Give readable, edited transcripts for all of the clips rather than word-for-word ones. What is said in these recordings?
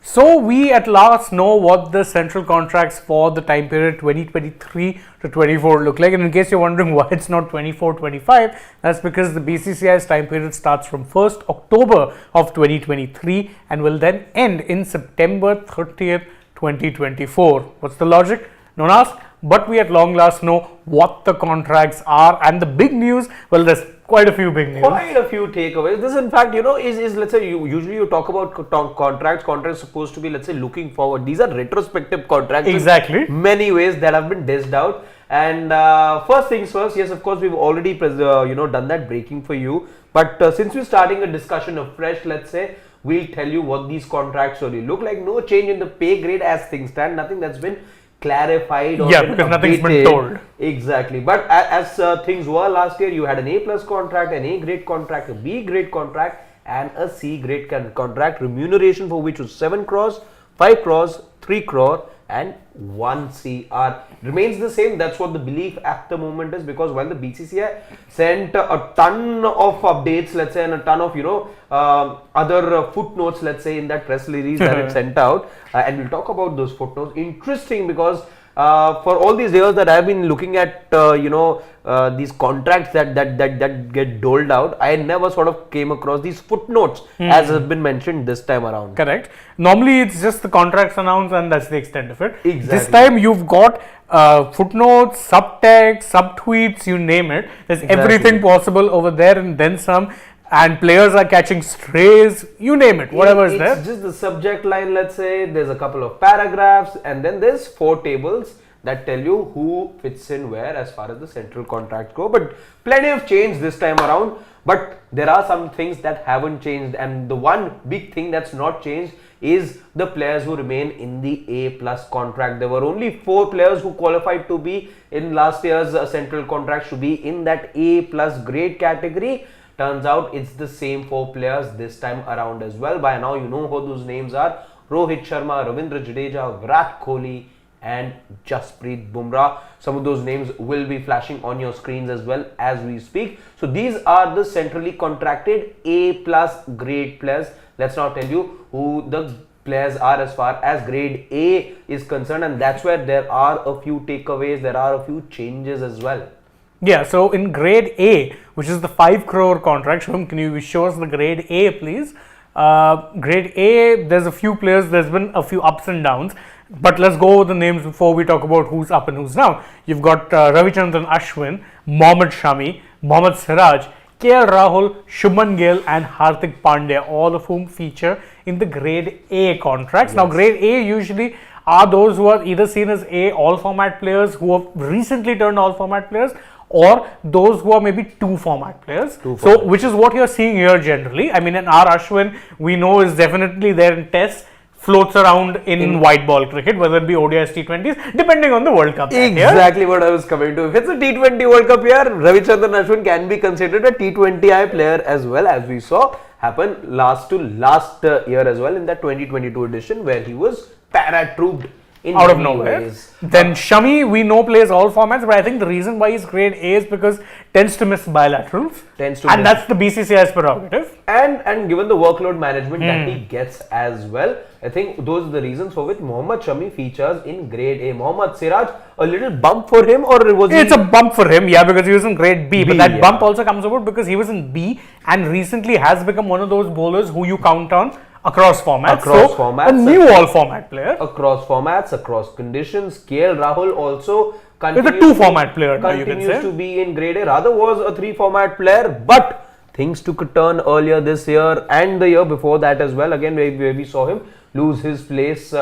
So we at last know what the central contracts for the time period 2023 to 24 look like. And in case you're wondering why it's not 24-25, that's because the BCCI's time period starts from 1st October of 2023 and will then end in September 30th, 2024. What's the logic? Don't ask. But we at long last know what the contracts are, and the big news, well, there's quite a few big news. Quite a few takeaways. This, in fact, is let's say usually you talk about contracts. Contracts supposed to be, let's say, looking forward. These are retrospective contracts. Exactly. In many ways that have been dished out. And first things first, yes, of course, we've already done that breaking for you. But since we're starting a discussion afresh, let's say, we'll tell you what these contracts really look like. No change in the pay grade as things stand. Nothing that's been clarified or because nothing's been told. Exactly. But as things were last year, you had an A plus contract, an A grade contract, a B grade contract, and a C grade contract, remuneration for which was 7 crores, 5 crores, 3 crore, and 1 CR. Remains the same. That's what the belief at the moment is, because while the BCCI sent a ton of updates, let's say, and a ton of other footnotes, let's say, in that press release that it sent out, and we'll talk about those footnotes. Interesting, because for all these years that I've been looking at these contracts that get doled out, I never sort of came across these footnotes as has been mentioned this time around. Correct. Normally it's just the contracts announced and that's the extent of it. Exactly. This time you've got footnotes, subtext, subtweets, you name it. There's everything possible over there and then some. And players are catching strays, you name it, whatever is there. It's just the subject line, let's say, there's a couple of paragraphs, and then there's 4 tables that tell you who fits in where as far as the central contracts go. But plenty of change this time around, but there are some things that haven't changed, and the one big thing that's not changed is the players who remain in the A plus contract. There were only 4 players who qualified to be in last year's central contract to be in that A plus grade category. Turns out it's the same 4 players this time around as well. By now you know who those names are: Rohit Sharma, Ravindra Jadeja, Virat Kohli, and Jasprit Bumrah. Some of those names will be flashing on your screens as well as we speak. So these are the centrally contracted A plus grade players. Let's now tell you who the players are as far as grade A is concerned, and that's where there are a few takeaways, there are a few changes as well. Yeah, so in grade A, which is the 5 crore contract, Shubham, can you show us the grade A, please? Grade A, there's a few players, there's been a few ups and downs, but let's go over the names before we talk about who's up and who's down. You've got Ravichandran Ashwin, Mohammad Shami, Mohammad Siraj, KL Rahul, Shubman Gill, and Hardik Pandya, all of whom feature in the grade A contracts. Yes. Now, grade A usually are those who are either seen as A all format players who have recently turned all format players, or those who are maybe 2 format players. So, which is what you're seeing here generally. I mean, an R. Ashwin, we know, is definitely there in tests, floats around in white ball cricket, whether it be ODIs, T20s, depending on the World Cup. Exactly what I was coming to. If it's a T20 World Cup year, Ravichandran Ashwin can be considered a T20I player as well, as we saw happen last year as well in that 2022 edition, where he was paratrooped out of nowhere. Then Shami, we know, plays all formats, but I think the reason why he's grade A is because tends to miss bilaterals, and that's the BCCI's prerogative. And given the workload management that he gets as well, I think those are the reasons for which Mohammad Shami features in grade A. Mohammad Siraj, a little bump for him, or was it's a bump for him, yeah, because he was in grade B, but that bump also comes about because he was in B and recently has become one of those bowlers who you count on across formats. A new all format player. Across formats, across conditions. KL Rahul also continues, a 2 format player now, you can say, to be in grade A. Rather was a 3 format player, but things took a turn earlier this year and the year before that as well. Again, where we saw him lose his place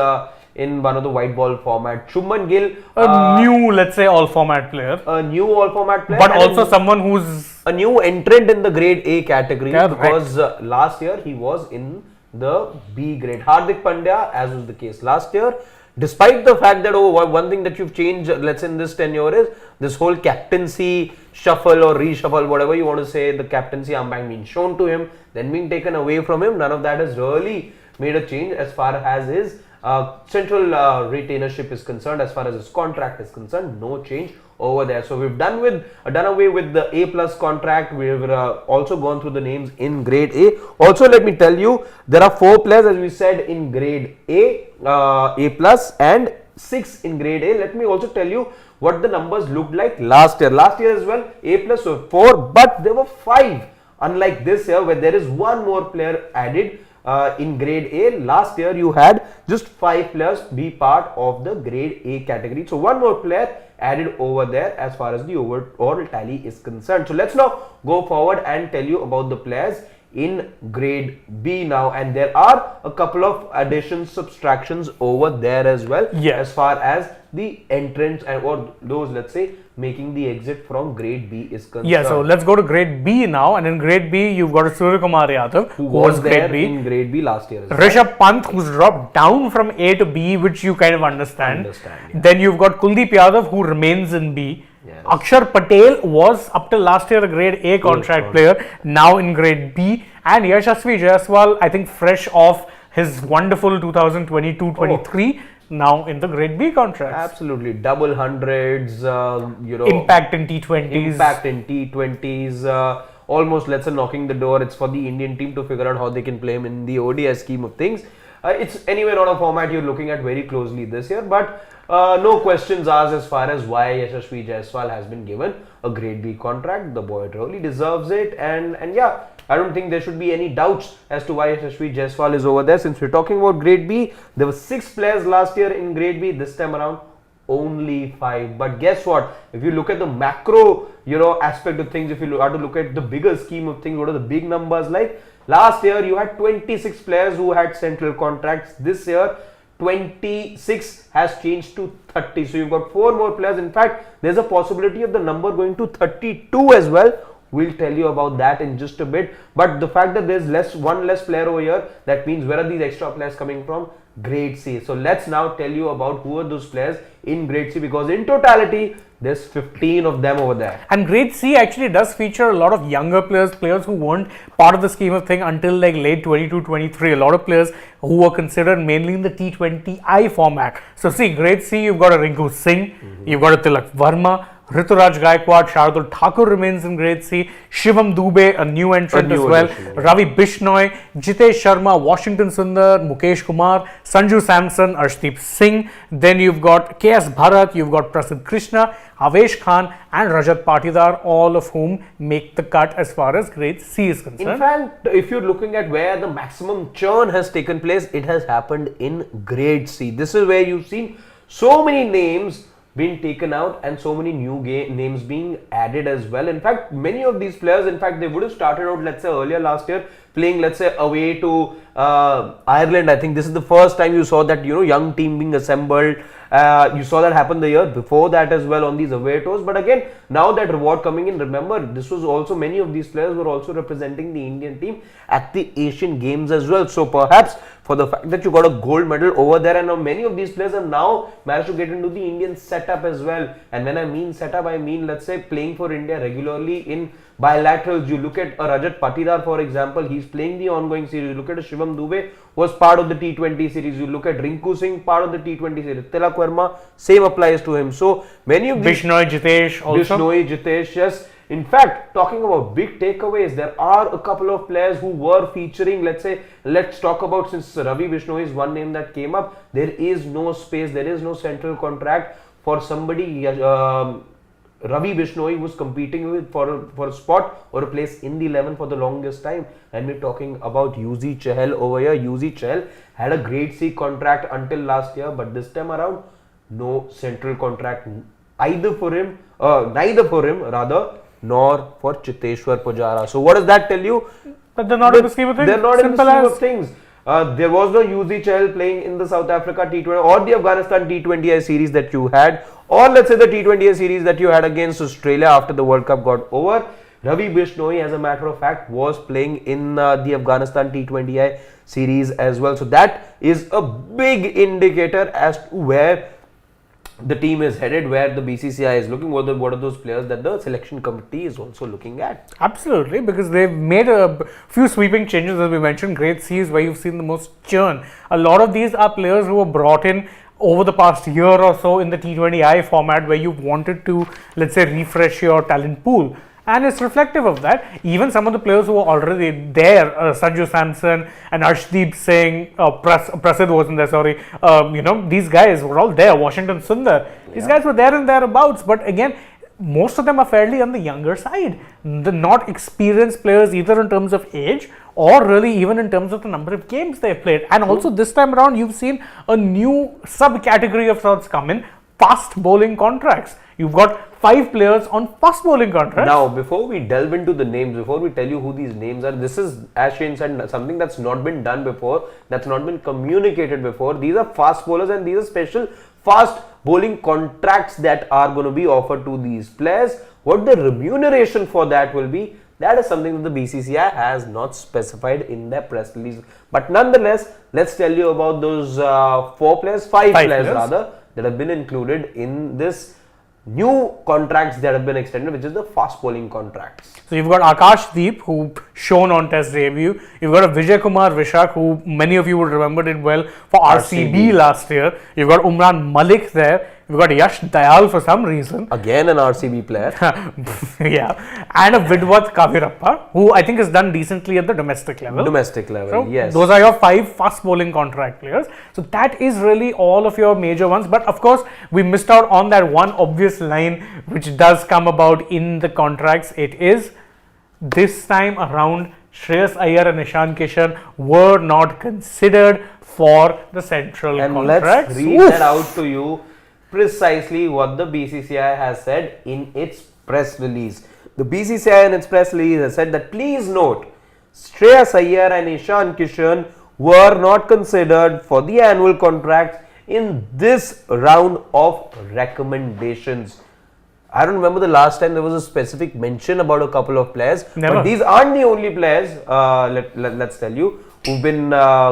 in one of the white ball format. Shubman Gill, a new, let's say, all format player. A new all format player, but also someone who's a new entrant in the grade A category, because last year he was in the B grade. Hardik Pandya, as was the case last year, despite the fact that one thing that you've changed, let's say, in this tenure is this whole captaincy shuffle or reshuffle, whatever you want to say, the captaincy armband being shown to him, then being taken away from him. None of that has really made a change as far as his central retainership is concerned. As far as his contract is concerned, no change over there. So we've done away with the A plus contract. We've also gone through the names in grade A. Also, let me tell you, there are 4 players, as we said, in grade A, A plus, and 6 in grade A. Let me also tell you what the numbers looked like last year. Last year as well, A plus were 4, but there were 5. Unlike this year, where there is one more player added. In grade A, last year you had just 5 players be part of the grade A category. So one more player added over there as far as the overall tally is concerned. So let's now go forward and tell you about the players in grade B now, and there are a couple of additions, subtractions over there as well, as far as the entrance and or those, let's say, making the exit from grade B is concerned. Yeah, so let's go to grade B now, and in grade B you've got Surya Kumar Yadav, who was there grade B. in grade B last year. Rishabh Pant, who's dropped down from A to B, which you kind of understand. Then you've got Kuldeep Yadav, who remains in B. Yes. Akshar Patel was up till last year a grade A contract player, now in grade B, and Yashasvi Jaiswal, I think fresh off his wonderful 2022-23, now in the grade B contracts. Absolutely, double hundreds, impact in T20s. Impact in T20s, almost, let's say, knocking the door. It's for the Indian team to figure out how they can play him in the ODI scheme of things. It's anyway not a format you're looking at very closely this year, but no questions asked as far as why Yashasvi Jaiswal has been given a grade B contract. The boy really deserves it, and yeah, I don't think there should be any doubts as to why Yashasvi Jaiswal is over there. Since we're talking about grade B, there were 6 players last year in grade B. This time around, only 5. But guess what? If you look at the macro, aspect of things, if you have to look at the bigger scheme of things, what are the big numbers like? Last year, you had 26 players who had central contracts. This year, 26 has changed to 30. So you've got 4 more players. In fact, there's a possibility of the number going to 32 as well. We'll tell you about that in just a bit. But the fact that there's one less player over here, that means where are these extra players coming from? Grade C. So let's now tell you about who are those players in grade C, because in totality there's 15 of them over there. And grade C actually does feature a lot of younger players who weren't part of the scheme of thing until like late 22-23. A lot of players who were considered mainly in the T20I format. So see, grade C, you've got a Rinku Singh, you've got a Tilak Verma, Rituraj Gaikwad, Shardul Thakur remains in grade C, Shivam Dubey, a new entrant as well, Ravi Bishnoi, Jitesh Sharma, Washington Sundar, Mukesh Kumar, Sanju Samson, Arshdeep Singh. Then you've got KS Bharat, you've got Prasidh Krishna, Avesh Khan and Rajat Patidar, all of whom make the cut as far as grade C is concerned. In fact, if you're looking at where the maximum churn has taken place, it has happened in grade C. This is where you've seen so many names being taken out and so many new names being added as well. In fact, many of these players, in fact, they would have started out, let's say, earlier last year playing, let's say, away to Ireland. I think this is the first time you saw that, young team being assembled. You saw that happen the year before that as well on these away tours. But again, now that reward coming in, remember, this was also, many of these players were also representing the Indian team at the Asian Games as well. So perhaps for the fact that you got a gold medal over there, and now many of these players have now managed to get into the Indian setup as well. And when I mean setup, I mean, let's say, playing for India regularly in bilaterals. You look at Rajat Patidar, for example, he's playing the ongoing series. You look at Shivam Dubey, was part of the T20 series. You look at Rinku Singh, part of the T20 series. Tilak Verma, same applies to him. So many of these. Bishnoi, Jitesh also. Bishnoi, Jitesh, yes. In fact, talking about big takeaways, there are a couple of players who were featuring, let's say, let's talk about, since Ravi Bishnoi is one name that came up, there is no space, there is no central contract for somebody. Ravi Bishnoi was competing with for a spot or a place in the 11 for the longest time, and we're talking about Yuzi Chahal over here. Yuzi Chahal had a grade C contract until last year, but this time around, no central contract neither for him nor for Chiteshwar Pujara. So what does that tell you? That they're not in the scheme of things. They're not in the scheme of things. There was no Yuzi Chahal playing in the South Africa T20 or the Afghanistan T20I series that you had, or let's say the T20I series that you had against Australia after the World Cup got over. Ravi Bishnoi, as a matter of fact, was playing in the Afghanistan T20I series as well. So that is a big indicator as to where the team is headed, where the BCCI is looking, what are those players that the selection committee is also looking at. Absolutely, because they've made a few sweeping changes, as we mentioned. Grade C is where you've seen the most churn. A lot of these are players who were brought in over the past year or so in the T20I format where you wanted to, let's say, refresh your talent pool. And it's reflective of that. Even some of the players who were already there, Sanju Samson and Arshdeep Singh, Prasid wasn't there, sorry. These guys were all there. Washington Sundar. These guys were there and thereabouts. But again, most of them are fairly on the younger side. The not experienced players either in terms of age or really even in terms of the number of games they've played. And also this time around, you've seen a new subcategory of sorts come in, fast bowling contracts. You've got 5 players on fast bowling contracts. Now, before we delve into the names, before we tell you who these names are, this is, as Shane said, something that's not been done before, that's not been communicated before. These are fast bowlers and these are special fast bowling contracts that are going to be offered to these players. What the remuneration for that will be, that is something that the BCCI has not specified in their press release. But nonetheless, let's tell you about those 5 players rather, that have been included in this new contracts that have been extended, which is the fast bowling contracts. So you've got AajTak, who shone on Test debut. You've got a Vijay Kumar Vishak, who many of you would remember did well for RCB last year. You've got Umran Malik there. You've got Yash Dayal for some reason. Again an RCB player. Yeah. And a Vidwath Kavirappa, who I think has done decently at the domestic level. So yes. Those are your 5 fast bowling contract players. So that is really all of your major ones. But of course, we missed out on that one obvious line which does come about in the contracts. It is this time around, Shreyas Iyer and Ishan Kishan were not considered for the central contracts. Let's read that out to you. Precisely what the BCCI has said in its press release. The BCCI in its press release has said that please note, Shreyas Iyer and Ishan Kishan were not considered for the annual contracts in this round of recommendations. I don't remember the last time there was a specific mention about a couple of players. Never. But these aren't the only players, let's tell you, who've been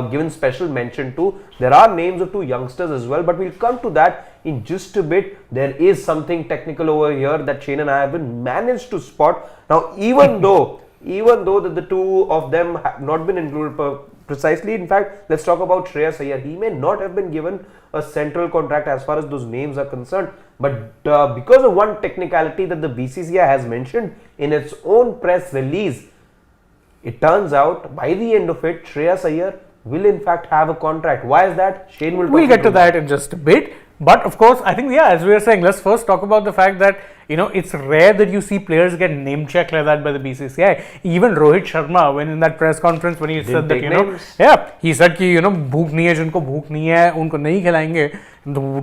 given special mention to. There are names of 2 youngsters as well, but we'll come to that in just a bit. There is something technical over here that Shane and I have been managed to spot. Now, even though that the 2 of them have not been included precisely, in fact, let's talk about Shreyas Iyer. He may not have been given a central contract as far as those names are concerned, but because of one technicality that the BCCI has mentioned in its own press release, it turns out by the end of it, Shreyas Iyer will in fact have a contract. Why is that? Shane will talk. We'll get to that in just a bit. But of course, I think, as we were saying, let's first talk about the fact that, it's rare that you see players get name checked like that by the BCCI. Even Rohit Sharma, when in that press conference, when he said that, he said ki, bhook nahi hai, jinko bhook nahi hai, unko nahi khilayenge.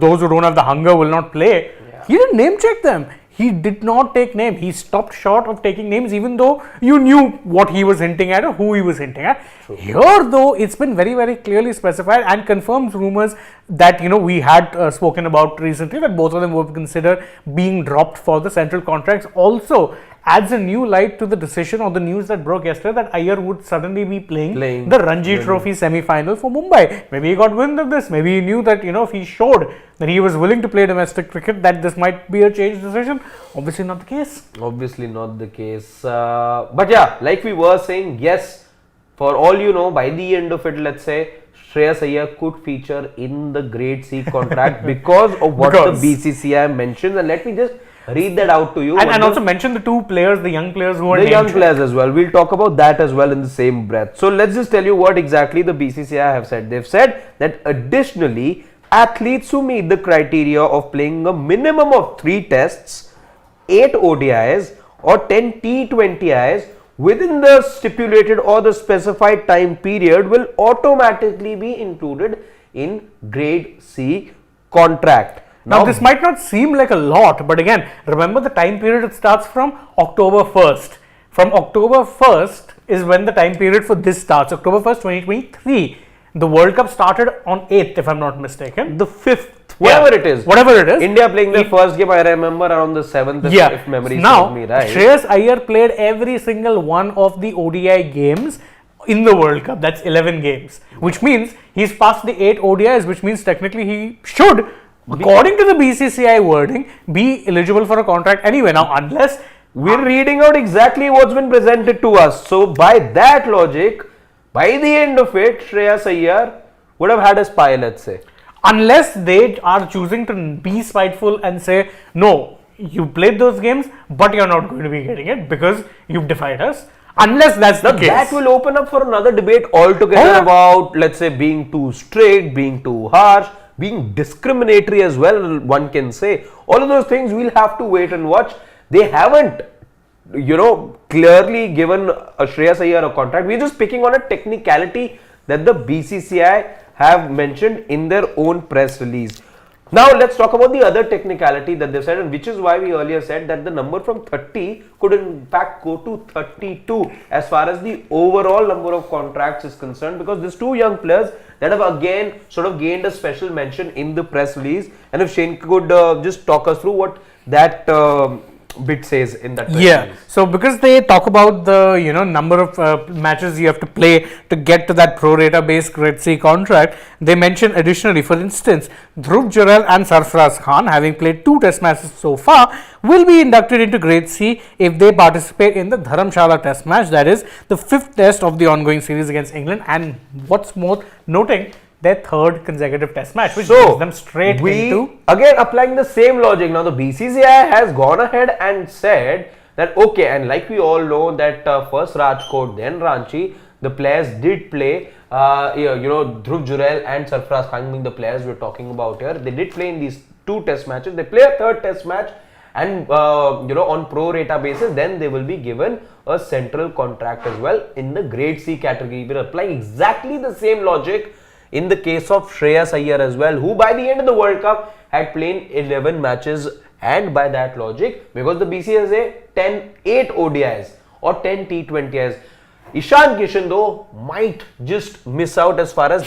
Those who don't have the hunger will not play. Yeah. He didn't name check them. He did not take name. He stopped short of taking names, even though you knew what he was hinting at or who he was hinting at. True. Here, though, it's been very, very clearly specified and confirms rumors that, we had spoken about recently, that both of them were considered being dropped for the central contracts. Also adds a new light to the decision or the news that broke yesterday that Iyer would suddenly be playing the Ranji Trophy semi-final for Mumbai. Maybe he got wind of this. Maybe he knew that, if he showed that he was willing to play domestic cricket, that this might be a changed decision. Obviously not the case. Obviously not the case. But yeah, like we were saying, yes, for all you know, by the end of it, let's say, Shreyas Iyer could feature in the Grade C contract because of what the BCCI mentioned. And let me just read that out to you. And also mention the 2 players, the young players who are the young players as well. We'll talk about that as well in the same breath. So let's just tell you what exactly the BCCI have said. They've said that additionally, athletes who meet the criteria of playing a minimum of 3 tests, 8 ODIs or 10 T20Is within the stipulated or the specified time period will automatically be included in Grade C contract. Now, this might not seem like a lot, but again, remember the time period it starts from October 1st. From October 1st is when the time period for this starts, October 1st, 2023. The World Cup started on 8th, if I'm not mistaken. The 5th, whatever it is. India playing their first game, I remember around the 7th, if memory serves me right. Shreyas Iyer played every single one of the ODI games in the World Cup. That's 11 games, which means he's passed the 8 ODIs, which means technically he should, according to the BCCI wording, be eligible for a contract anyway. Now, unless we're reading out exactly what's been presented to us. So, by that logic, by the end of it, Shreyas Iyer would have had a spy, let's say. unless they are choosing to be spiteful and say, no, you played those games, but you're not going to be getting it because you've defied us. Unless that's the case. That will open up for another debate altogether about, let's say, being too strict, being too harsh, being discriminatory as well, one can say. All of those things we'll have to wait and watch. They haven't, clearly given a Shreyas Iyer a contract. We're just picking on a technicality that the BCCI have mentioned in their own press release. Now let's talk about the other technicality that they said, and which is why we earlier said that the number from 30 could in fact go to 32 as far as the overall number of contracts is concerned, because these two young players that have again sort of gained a special mention in the press release. And if Shane could just talk us through what that bit says in that press release. So because they talk about the number of matches you have to play to get to that pro rata based grade C contract, they mention additionally, for instance, Dhruv Jurel and Sarfaraz Khan, having played 2 test matches so far, will be inducted into grade C if they participate in the Dharamshala test match, that is the 5th test of the ongoing series against England, and what's more, noting their 3rd consecutive test match, which brings them straight into... Again, applying the same logic. Now, the BCCI has gone ahead and said that, okay, and like we all know that first Rajkot, then Ranchi, the players did play, Dhruv Jurel and Sarfaraz Khan being the players we're talking about here. They did play in these 2 test matches. They play a 3rd test match, and on pro rata basis, then they will be given a central contract as well in the grade C category. We're applying exactly the same logic in the case of Shreyas Iyer as well, who by the end of the World Cup had played 11 matches, and by that logic, because the BCCI 8 ODIs or 10 T20Is, Ishan Kishan though might just miss out as far as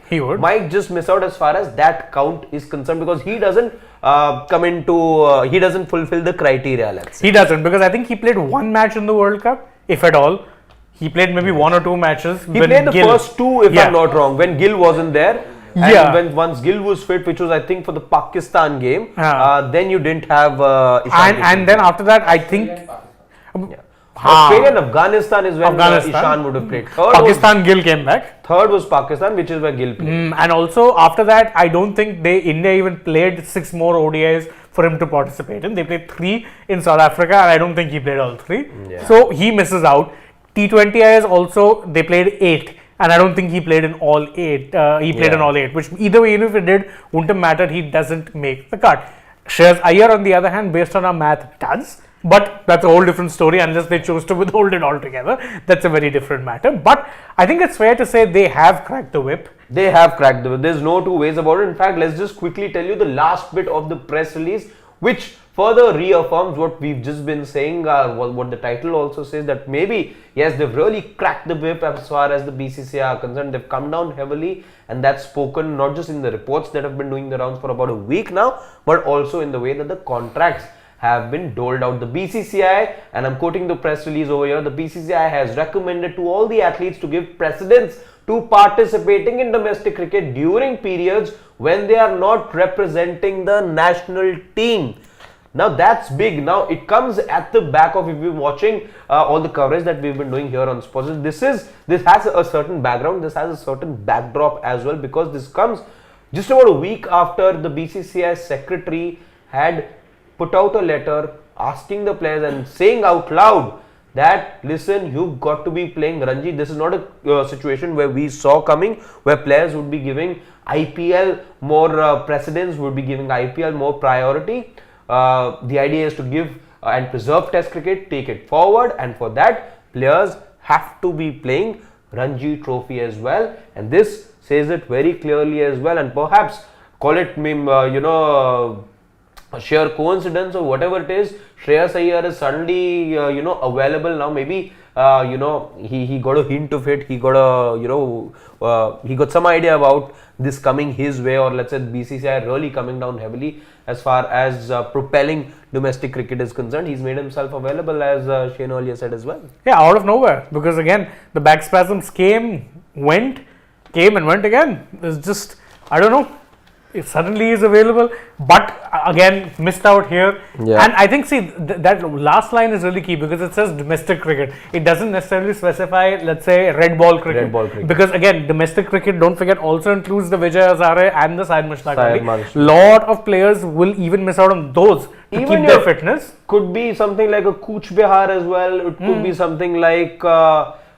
he would might just miss out as far as that count is concerned, because he doesn't he doesn't fulfill the criteria, let's say. He doesn't, because I think he played 1 match in the World Cup, if at all. He played maybe 1 or 2 matches. He played the first 2, if I'm not wrong, when Gill wasn't there. And when once Gill was fit, which was I think for the Pakistan game, then you didn't have Ishan. And then after that, I think Australia and Afghanistan is when Ishan would have played. Pakistan, Gill came back. 3rd was Pakistan, which is where Gill played. And also after that, I don't think India even played 6 more ODIs for him to participate in. They played 3 in South Africa, and I don't think he played all 3. So he misses out. T20Is also, they played 8, and I don't think he played in all 8. He played in all 8, which either way, even if it did, wouldn't have mattered. He doesn't make the cut. Shreyas Iyer, on the other hand, based on our math, does. But that's a whole different story, unless they chose to withhold it altogether. That's a very different matter. But I think it's fair to say they have cracked the whip. They have cracked the whip. There's no two ways about it. In fact, let's just quickly tell you the last bit of the press release, which further reaffirms what we've just been saying, what the title also says, that maybe, yes, they've really cracked the whip as far as the BCCI are concerned. They've come down heavily, and that's spoken not just in the reports that have been doing the rounds for about a week now, but also in the way that the contracts have been doled out. The BCCI, and I'm quoting the press release over here, the BCCI has recommended to all the athletes to give precedence to participating in domestic cricket during periods when they are not representing the national team. Now that's big. Now it comes at the back of, if you've been watching all the coverage that we've been doing here on Sports, this has a certain background, this has a certain backdrop as well, because this comes just about a week after the BCCI secretary had put out a letter asking the players and saying out loud that, listen, you've got to be playing Ranji. This is not a situation where we saw coming, where players would be giving IPL more precedence, would be giving IPL more priority. The idea is to give and preserve Test cricket, take it forward, and for that players have to be playing Ranji Trophy as well, and this says it very clearly as well. And perhaps call it a sheer coincidence or whatever it is, Shreyas Iyer is suddenly available now. Maybe he got a hint of it, he got he got some idea about this coming his way, or let's say BCCI really coming down heavily as far as propelling domestic cricket is concerned. He's made himself available, as Shane earlier said as well. Yeah, out of nowhere, because again the back spasms came and went again. It's just, I don't know. If suddenly is available, but again missed out here. Yeah. And I think that last line is really key because it says domestic cricket. It doesn't necessarily specify, let's say, red ball cricket. Red ball cricket. Because again, domestic cricket, don't forget, also includes the Vijay Hazare and the Syed Mushtaq Ali. Mushtaq. Lot of players will even miss out on those to Even keep their fitness. Could be something like a Kuch Bihar as well. It could be something like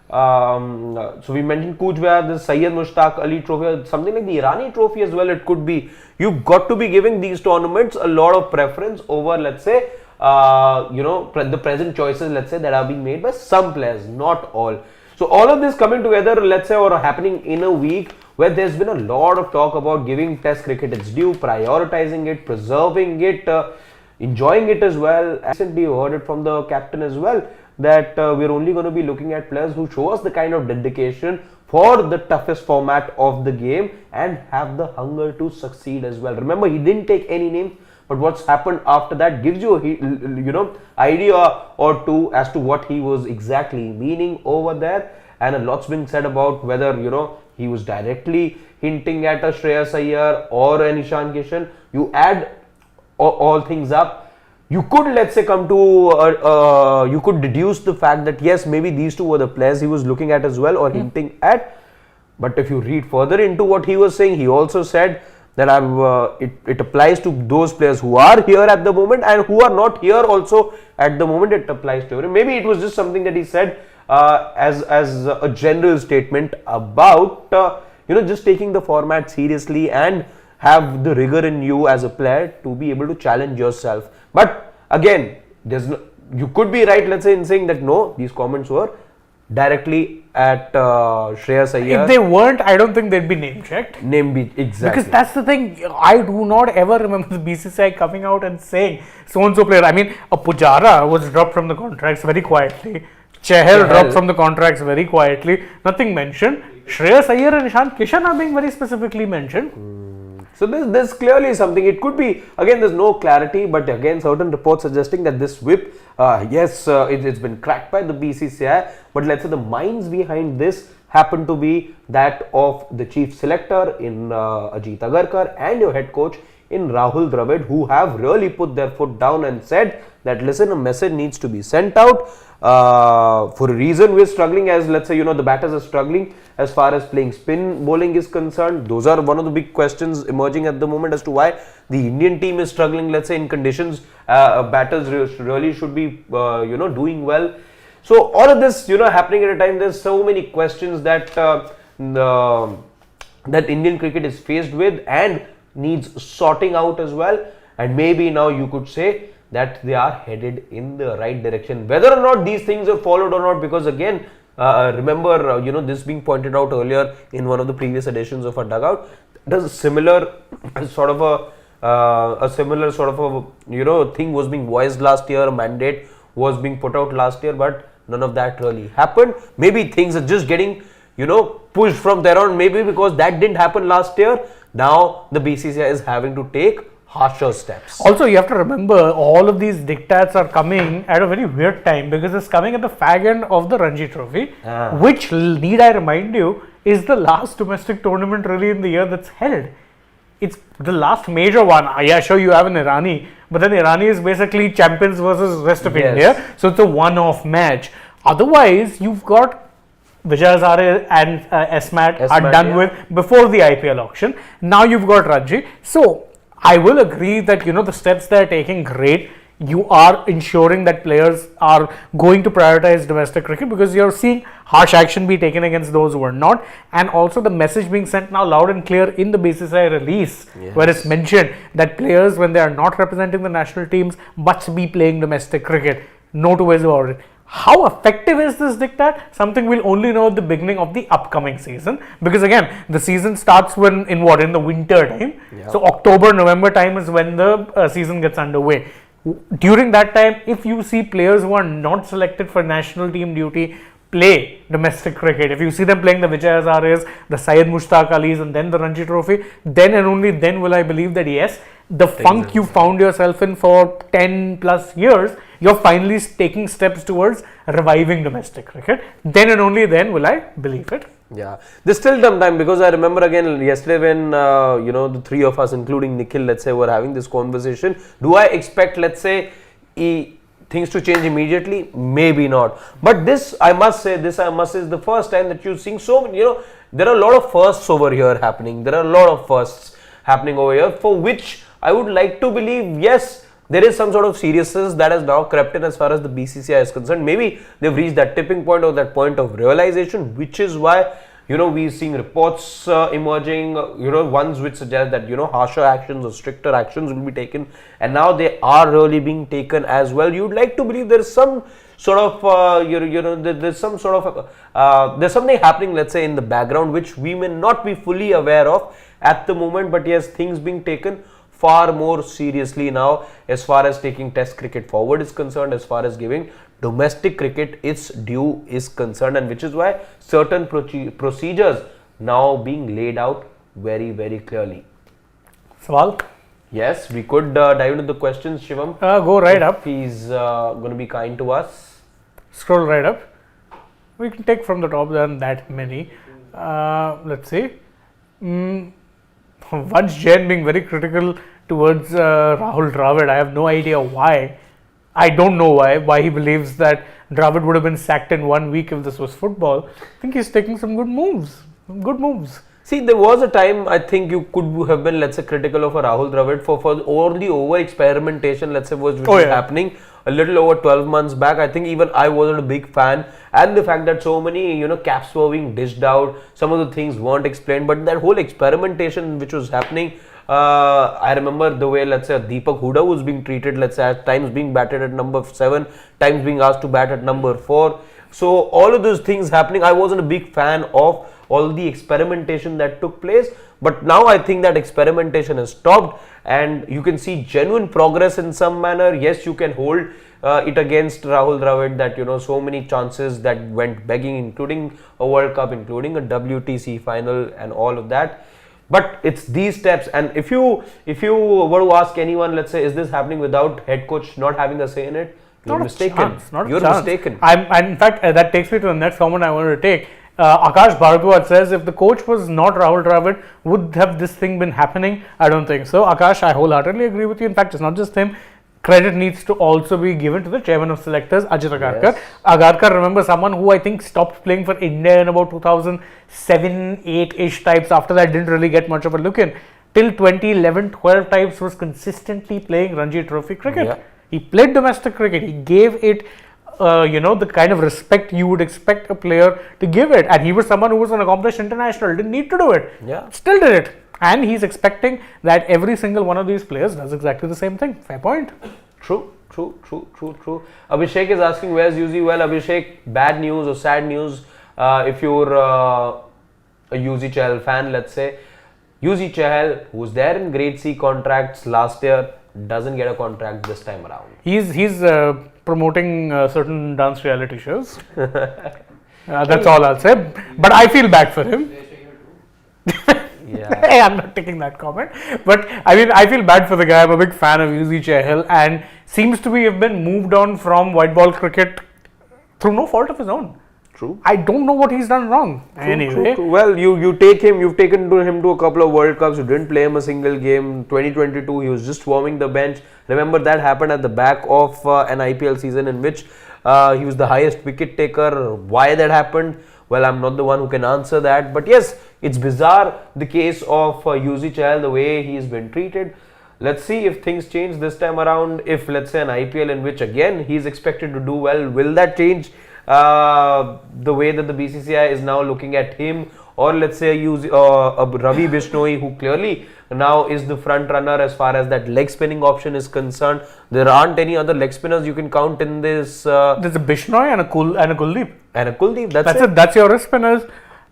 so we mentioned Kuch Bihar, the Syed Mushtaq Ali Trophy, something like the Irani Trophy as well. It could be. You've got to be giving these tournaments a lot of preference over, let's say, the present choices, let's say, that are being made by some players, not all. So all of this coming together, let's say, or happening in a week where there's been a lot of talk about giving Test cricket its due, prioritizing it, preserving it, enjoying it as well. Recently, you heard it from the captain as well, that we're only going to be looking at players who show us the kind of dedication for the toughest format of the game and have the hunger to succeed as well. Remember, he didn't take any names, but what's happened after that gives you a idea or two as to what he was exactly meaning over there. And a lot's been said about whether he was directly hinting at a Shreyas Iyer or an Ishan Kishan. You add all things up, you could, let's say, come to you could deduce the fact that yes, maybe these two were the players he was looking at as well or hinting at. But if you read further into what he was saying, he also said that it applies to those players who are here at the moment and who are not here also at the moment. It applies to everyone. Maybe it was just something that he said as a general statement about just taking the format seriously and have the rigor in you as a player to be able to challenge yourself. But again, you could be right, let's say, in saying that no, these comments were directly at Shreyas Iyer. If they weren't, I don't think they'd be name checked. Exactly. Because that's the thing, I do not ever remember the BCCI coming out and saying so-and-so player. I mean, a Pujara was dropped from the contracts very quietly. Chahal dropped from the contracts very quietly. Nothing mentioned. Shreyas Iyer and Ishan Kishan are being very specifically mentioned. So there's clearly something. It could be, again, there's no clarity, but again, certain reports suggesting that this whip, it's been cracked by the BCCI, but let's say the minds behind this happen to be that of the chief selector in Ajit Agarkar and your head coach in Rahul Dravid, who have really put their foot down and said that listen, a message needs to be sent out. For a reason we're struggling, as let's say the batters are struggling as far as playing spin bowling is concerned. Those are one of the big questions emerging at the moment as to why the Indian team is struggling, let's say, in conditions batters really should be doing well. So all of this happening at a time, there's so many questions that that Indian cricket is faced with and needs sorting out as well. And maybe now you could say that they are headed in the right direction. Whether or not these things are followed or not, because again, remember, this being pointed out earlier in one of the previous editions of our Dugout, there's a similar sort of a thing was being voiced last year, a mandate was being put out last year, but none of that really happened. Maybe things are just getting, pushed from there on, maybe because that didn't happen last year. Now the BCCI is having to take harsher steps. Also, you have to remember, all of these diktats are coming at a very weird time because it's coming at the fag end of the Ranji Trophy, which, need I remind you, is the last domestic tournament really in the year that's held. It's the last major one. Yeah, sure, you have an Irani, but then Irani is basically champions versus rest of India, so it's a one-off match. Otherwise, you've got Vijay Hazare and SMAT are done with before the IPL auction. Now you've got Ranji. So I will agree that the steps they're taking, great. You are ensuring that players are going to prioritize domestic cricket because you're seeing harsh action be taken against those who are not, and also the message being sent now loud and clear in the BCCI release, where it's mentioned that players, when they are not representing the national teams, must be playing domestic cricket. No two ways about it. How effective is this diktat? Something we'll only know at the beginning of the upcoming season, because again, the season starts in the winter time. So October, November time is when the season gets underway. During that time, if you see players who are not selected for national team duty play domestic cricket, if you see them playing the Vijay Hazares, the Syed Mushtaq Alis and then the Ranji Trophy, then and only then will I believe that yes, the funk you found yourself in for 10 plus years, you're finally taking steps towards reviving domestic cricket. Then and only then will I believe it. Yeah, there's still some time because I remember again yesterday when the three of us, including Nikhil, let's say, were having this conversation. Do I expect, let's say, things to change immediately? Maybe not. But this, I must say, is the first time that you're seeing so many. There are a lot of firsts over here happening. There are a lot of firsts happening over here, for which I would like to believe, yes, there is some sort of seriousness that has now crept in as far as the BCCI is concerned. Maybe they've reached that tipping point or that point of realization, which is why we're seeing reports emerging, ones which suggest that harsher actions or stricter actions will be taken, and now they are really being taken as well. You'd like to believe there is some sort of there's some sort of there's something happening, let's say, in the background which we may not be fully aware of at the moment, but yes, things being taken far more seriously now as far as taking test cricket forward is concerned, as far as giving domestic cricket its due is concerned, and which is why certain procedures now being laid out very, very clearly. Sawal? Yes, we could dive into the questions, Shivam. Go right up. He's going to be kind to us. Scroll right up. We can take from the top, there aren't that many. Let's see. Vansh Jain being very critical towards Rahul Dravid. I have no idea why. I don't know why he believes that Dravid would have been sacked in 1 week if this was football. I think he's taking some good moves. See, there was a time I think you could have been, let's say, critical of a Rahul Dravid for all the over experimentation, let's say, was happening a little over 12 months back. I think even I wasn't a big fan, and the fact that so many caps were being dished out, some of the things weren't explained, but that whole experimentation which was happening, I remember the way, let's say, Deepak Hooda was being treated, let's say, at times being batted at number 7, times being asked to bat at number 4. So all of those things happening, I wasn't a big fan of all the experimentation that took place, but now I think that experimentation has stopped and you can see genuine progress in some manner. Yes, you can hold it against Rahul Dravid that so many chances that went begging, including a World Cup, including a WTC final and all of that. But it's these steps, and if you were to ask anyone, let's say, is this happening without head coach not having a say in it? You're mistaken. You're mistaken. In fact, that takes me to the next comment I wanted to take. Akash Bhardwaj says, if the coach was not Rahul Dravid, would have this thing been happening? I don't think so. Akash, I wholeheartedly agree with you. In fact, it's not just him. Credit needs to also be given to the chairman of selectors, Ajit Agarkar. Yes. Agarkar, remember, someone who I think stopped playing for India in about 2007-8-ish types. After that, didn't really get much of a look in. Till 2011-12 types was consistently playing Ranji Trophy cricket. Yeah. He played domestic cricket. He gave it the kind of respect you would expect a player to give it, and he was someone who was an accomplished international, didn't need to do it, still did it, and he's expecting that every single one of these players does exactly the same thing. Fair point. True. Abhishek is asking, where's UZ? Well, Abhishek, bad news or sad news, if you're a UZ Chahal fan, let's say, UZ Chahal, who was there in grade C contracts last year, doesn't get a contract this time around. He's promoting certain dance reality shows. That's all I'll say. But I feel bad for him. Yeah. Hey, I'm not taking that comment. But I mean, I feel bad for the guy. I'm a big fan of UZ Chahal and seems to have been moved on from white ball cricket through no fault of his own. True. I don't know what he's done wrong. True. Well, you've taken him to a couple of World Cups. You didn't play him a single game. 2022, he was just warming the bench. Remember, that happened at the back of an IPL season in which he was the highest wicket taker. Why that happened? Well, I'm not the one who can answer that. But yes, it's bizarre, the case of UZ Chahal, the way he's been treated. Let's see if things change this time around. If, let's say, an IPL in which again he's expected to do well, will that change the way that the BCCI is now looking at him? Or let's say Ravi Bishnoi, who clearly now is the front runner as far as that leg spinning option is concerned. There aren't any other leg spinners you can count in this. There's a Bishnoi and a Kuldeep. That's it. That's your spinners.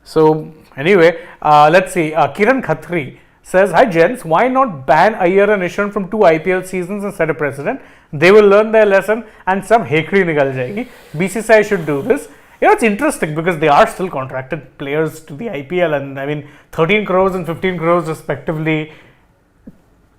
So anyway, let's see. Kiran Khatri says, hi gents, why not ban Iyer and Ishran from 2 IPL seasons and set a precedent? They will learn their lesson and some hekri nikal jayegi. BCCI should do this. It's interesting because they are still contracted players to the IPL, and I mean 13 crores and 15 crores respectively.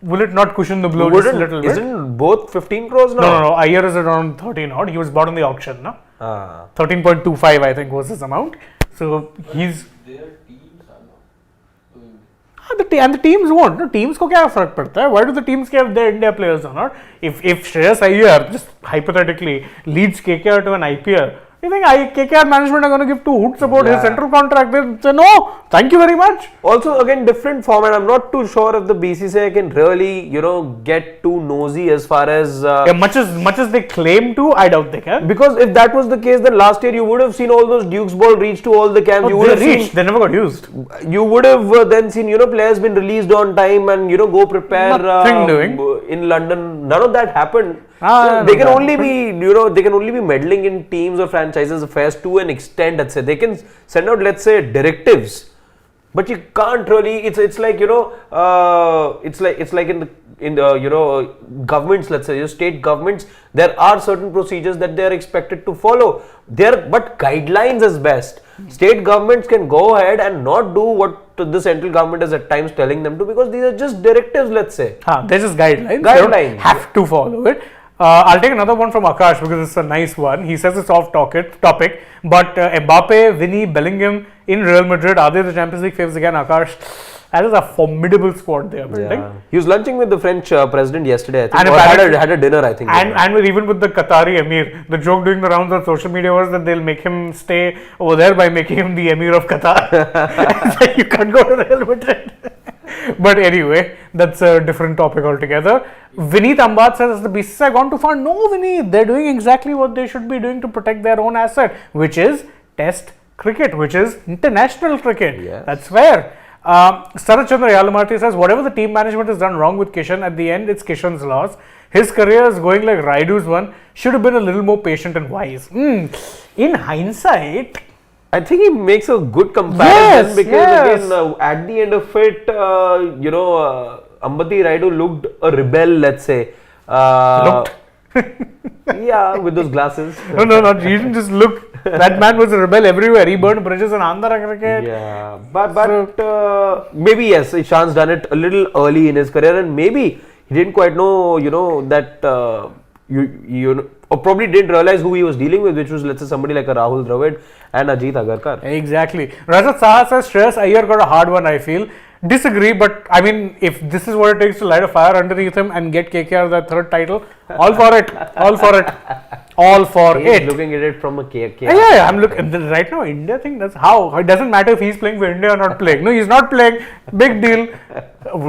Will it not cushion the blow just a little bit? Isn't both 15 crores now? No. Iyer is around 13 odd. He was bought on the auction, no? 13.25 I think was his amount. So he's Their teams are not doing and the teams won't. No, teams को क्या फर्क पड़ता है? Why do the teams care if their India players or not? If Shreyas Iyer just hypothetically leads KKR to an IPL, you think KKR management are going to give two hoots about his central contract? They say no, thank you very much. Also, again, different format. I'm not too sure if the BCCI can really, get too nosy as far as much as they claim to, I doubt they can. because if that was the case, then last year you would have seen all those Duke's ball reach to all the camps. You would have They never got used. You would have then seen, players been released on time and go prepare Nothing doing. in London. None of that happened. Ah, They can only be, they can only be meddling in teams or franchises affairs to an extent. Let's say they can send out, let's say, directives, but you can't really. It's like it's like in the governments. Let's say your state governments, there are certain procedures that they are expected to follow. But guidelines is best. State governments can go ahead and not do what the central government is at times telling them to, because these are just directives. Let's say. They're just guidelines. They don't have to follow it. I'll take another one from Akash because it's a nice one. He says it's off topic, but Mbappe, Vinny, Bellingham in Real Madrid, are they the Champions League favorites again? Akash, that is a formidable squad they are building. Yeah. He was lunching with the French president yesterday, I think, And or had a dinner, I think. And even with the Qatari Emir, the joke doing the rounds on social media was that they'll make him stay over there by making him the Emir of Qatar. So you can't go to Real Madrid. But anyway, that's a different topic altogether. Vineet Ambat says, has the BCCI gone too far? No, Vineet, they're doing exactly what they should be doing to protect their own asset, which is Test cricket, which is international cricket. Yes. That's fair. Sarat Chandra Yalamarti says, whatever the team management has done wrong with Kishan, at the end, it's Kishan's loss. His career is going like Raidu's one. Should have been a little more patient and wise. In hindsight, I think he makes a good comparison because yes. again, at the end of it, Ambati Raidu looked a rebel, let's say. Yeah, with those glasses. No, he didn't just look. That man was a rebel everywhere. He burned bridges in Andhra cricket. Yeah, but maybe yes, Ishan's done it a little early in his career, and maybe he didn't quite know, that or probably didn't realize who he was dealing with, which was, let's say, somebody like a Rahul Dravid and Ajit Agarkar. Exactly. Rajat Saha says Shreyas Iyer got a hard one, I feel. Disagree, but I mean, if this is what it takes to light a fire underneath him and get KKR the third title, all for it. All for it. All for He's it. looking at it from a KKR. Yeah, I'm looking right now. India thing. That's how it doesn't matter if he's playing for India or not playing. No, he's not playing. Big deal.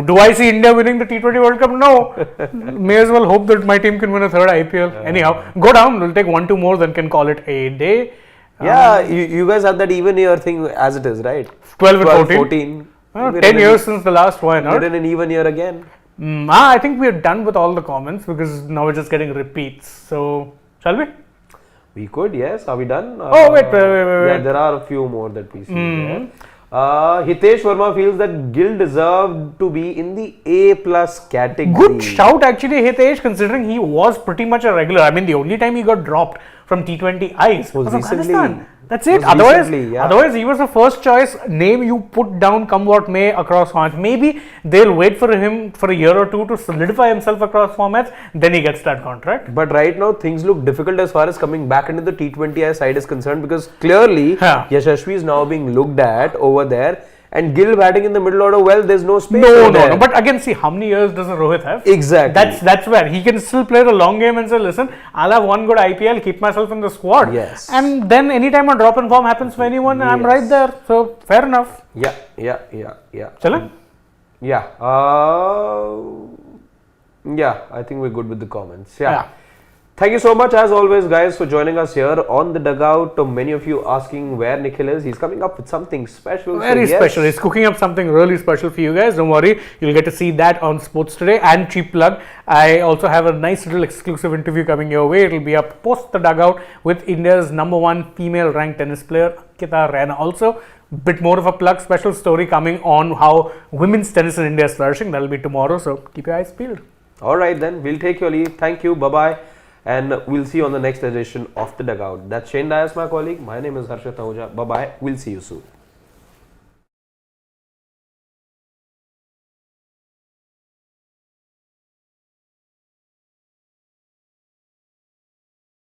Do I see India winning the T20 World Cup? No. May as well hope that my team can win a third IPL. Anyhow, go down. We'll take 1-2 more, then can call it a day. Yeah, you guys have that even year thing as it is, right? 12 and 14. 10 years since the last one. We're in an even year again. I think we're done with all the comments because now we're just getting repeats. So, shall we? We could, yes. Are we done? Wait. Yeah, there are a few more that we see there. Hitesh Verma feels that Gill deserved to be in the A+ category. Good shout actually, Hitesh, considering he was pretty much a regular. I mean, the only time he got dropped from T20 Ice was Afghanistan. That's it. Otherwise, he was the first choice name you put down come what may across formats. Maybe they'll wait for him for a year or two to solidify himself across formats, then he gets that contract. But right now, things look difficult as far as coming back into the T20I side is concerned, because clearly Yashasvi is now being looked at over there. And Gill batting in the middle order, well, there's no space. No. But again, see, how many years does a Rohit have? Exactly. That's where he can still play the long game and say, listen, I'll have one good IPL, keep myself in the squad. Yes. And then anytime a drop in form happens for anyone, I'm right there. So, fair enough. Yeah. Chala? Yeah. I think we're good with the comments. Yeah. Thank you so much, as always, guys, for joining us here on the Dugout. Many of you asking where Nikhil is. He's coming up with something special. Very special. He's cooking up something really special for you guys. Don't worry. You'll get to see that on Sports Today. And cheap plug, I also have a nice little exclusive interview coming your way. It'll be up post the Dugout with India's #1 female ranked tennis player, Ankita Raina. Also, bit more of a plug, special story coming on how women's tennis in India is flourishing. That'll be tomorrow. So keep your eyes peeled. All right, then. We'll take your leave. Thank you. Bye-bye. And we'll see you on the next edition of the Dugout. That's Shane Dias, my colleague. My name is Harshit Ahuja. Bye-bye. We'll see you soon.